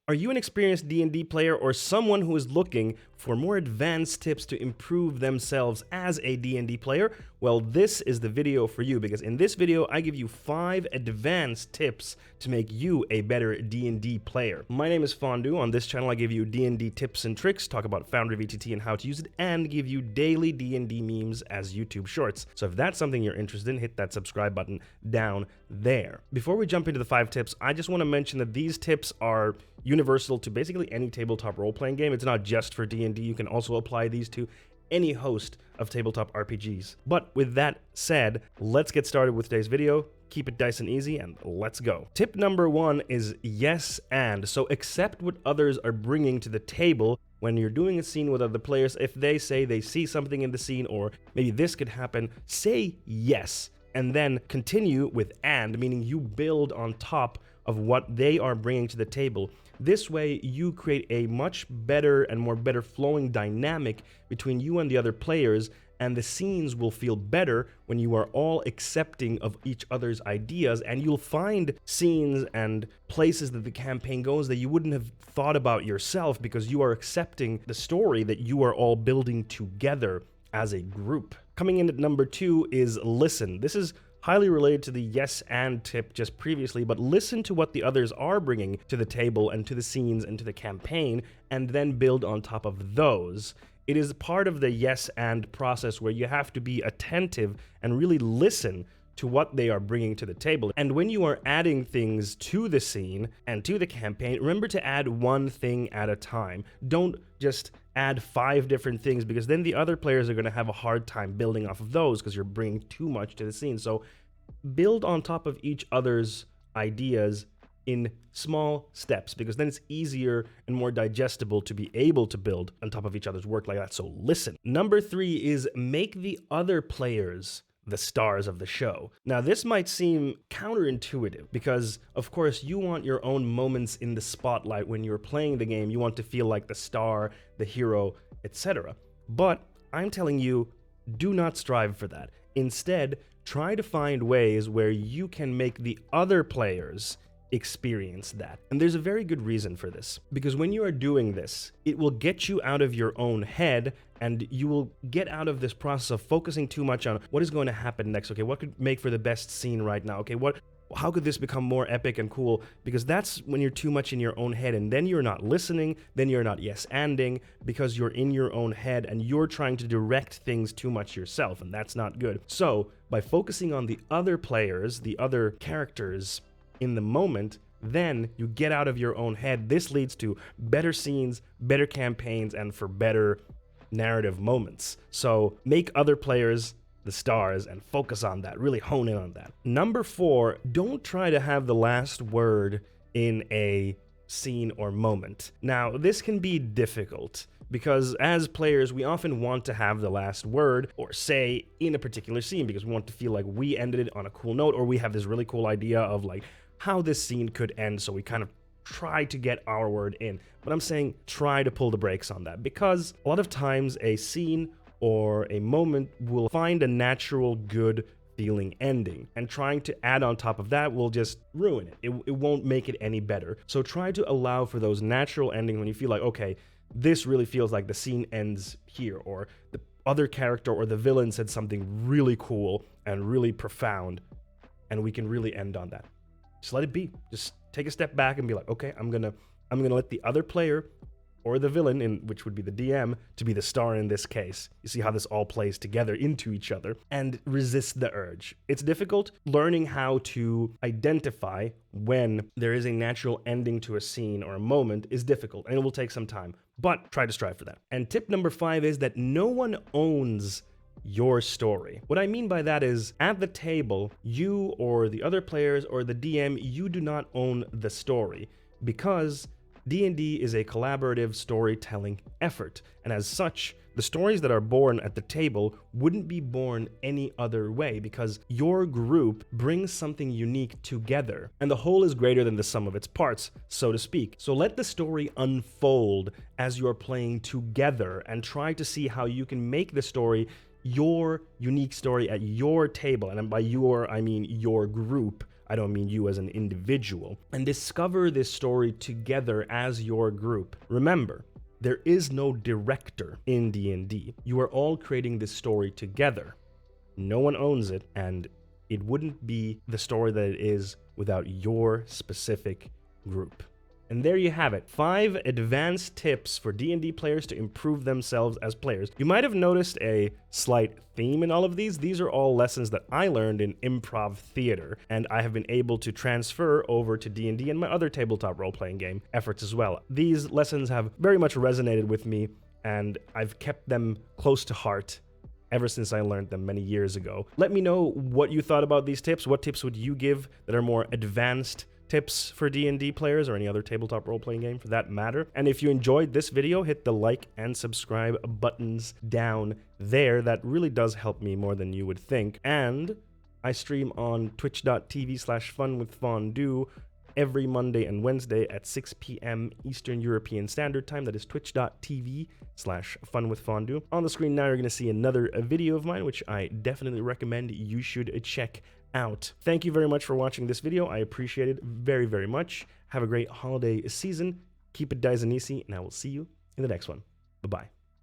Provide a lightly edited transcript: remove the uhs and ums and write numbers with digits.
Are you an experienced D&D player or someone who is looking for more advanced tips to improve themselves as a D&D player? Well, this is the video for you, because in this video, I give you 5 advanced tips to make you a better D&D player. My name is Fondue. On this channel, I give you D&D tips and tricks, talk about Foundry VTT and how to use it, and give you daily D&D memes as YouTube shorts. So if that's something you're interested in, hit that subscribe button down there. Before we jump into the 5 tips, I just want to mention that these tips are universal to basically any tabletop role-playing game. It's not just for D&D. You can also apply these to any host of tabletop RPGs. But with that said, let's get started with today's video. Keep it nice and easy, and let's go. Tip number 1 is yes and. So accept what others are bringing to the table when you're doing a scene with other players. If they say they see something in the scene, or maybe this could happen, say yes, and then continue with and, meaning you build on top of what they are bringing to the table. This way, you create a much better and more better flowing dynamic between you and the other players, and the scenes will feel better when you are all accepting of each other's ideas, and you'll find scenes and places that the campaign goes that you wouldn't have thought about yourself, because you are accepting the story that you are all building together as a group. Coming in at number 2 is listen. This is highly related to the yes and tip just previously, but listen to what the others are bringing to the table and to the scenes and to the campaign, and then build on top of those. It is part of the yes and process where you have to be attentive and really listen to what they are bringing to the table. And when you are adding things to the scene and to the campaign, remember to add one thing at a time. Don't just add 5 different things, because then the other players are going to have a hard time building off of those because you're bringing too much to the scene. So build on top of each other's ideas in small steps, because then it's easier and more digestible to be able to build on top of each other's work like that. So listen. Number 3 is make the other players the stars of the show. Now, this might seem counterintuitive because, of course, you want your own moments in the spotlight when you're playing the game. You want to feel like the star, the hero, etc. But I'm telling you, do not strive for that. Instead, try to find ways where you can make the other players experience that. And there's a very good reason for this, because when you are doing this, it will get you out of your own head, and you will get out of this process of focusing too much on what is going to happen next. Okay, what could make for the best scene right now? Okay, how could this become more epic and cool? Because that's when you're too much in your own head, and then you're not listening, then you're not yes-anding, because you're in your own head and you're trying to direct things too much yourself, and that's not good. So by focusing on the other players, the other characters in the moment, then you get out of your own head. This leads to better scenes, better campaigns, and for better narrative moments. So make other players the stars and focus on that. Really hone in on that. Number 4, don't try to have the last word in a scene or moment. Now, this can be difficult because as players, we often want to have the last word or say in a particular scene, because we want to feel like we ended it on a cool note, or we have this really cool idea of like how this scene could end, so we kind of try to get our word in. But I'm saying try to pull the brakes on that, because a lot of times a scene or a moment will find a natural good feeling ending, and trying to add on top of that will just ruin it. It won't make it any better. So try to allow for those natural endings when you feel like, okay, this really feels like the scene ends here, or the other character or the villain said something really cool and really profound, and we can really end on that. Just let it be. Just take a step back and be like, okay, I'm gonna let the other player or the villain, which would be the DM, to be the star in this case. You see how this all plays together into each other, and resist the urge. It's difficult. Learning how to identify when there is a natural ending to a scene or a moment is difficult, and it will take some time, but try to strive for that. And tip number 5 is that no one owns your story. What I mean by that is, at the table, you or the other players or the DM, you do not own the story, because D&D is a collaborative storytelling effort, and as such, the stories that are born at the table wouldn't be born any other way, because your group brings something unique together, and the whole is greater than the sum of its parts, so to speak. So let the story unfold as you're playing together, and try to see how you can make the story your unique story at your table, and by your, I mean your group. I don't mean you as an individual, and discover this story together as your group. Remember, there is no director in D&D. You are all creating this story together. No one owns it, and it wouldn't be the story that it is without your specific group. And there you have it, 5 advanced tips for D&D players to improve themselves as players. You might have noticed a slight theme in all of these. These are all lessons that I learned in improv theater, and I have been able to transfer over to D&D and my other tabletop role-playing game efforts as well. These lessons have very much resonated with me, and I've kept them close to heart ever since I learned them many years ago. Let me know what you thought about these tips. What tips would you give that are more advanced tips for D&D players, or any other tabletop role-playing game for that matter? And if you enjoyed this video, hit the like and subscribe buttons down there. That really does help me more than you would think. And I stream on twitch.tv/funwithfondue every Monday and Wednesday at 6 p.m. Eastern European Standard Time. That is twitch.tv/funwithfondue. On the screen now, you're going to see another video of mine, which I definitely recommend you should check out. Thank you very much for watching this video. I appreciate it very, very much. Have a great holiday season. Keep it Daizanisi, and I will see you in the next one. Bye-bye.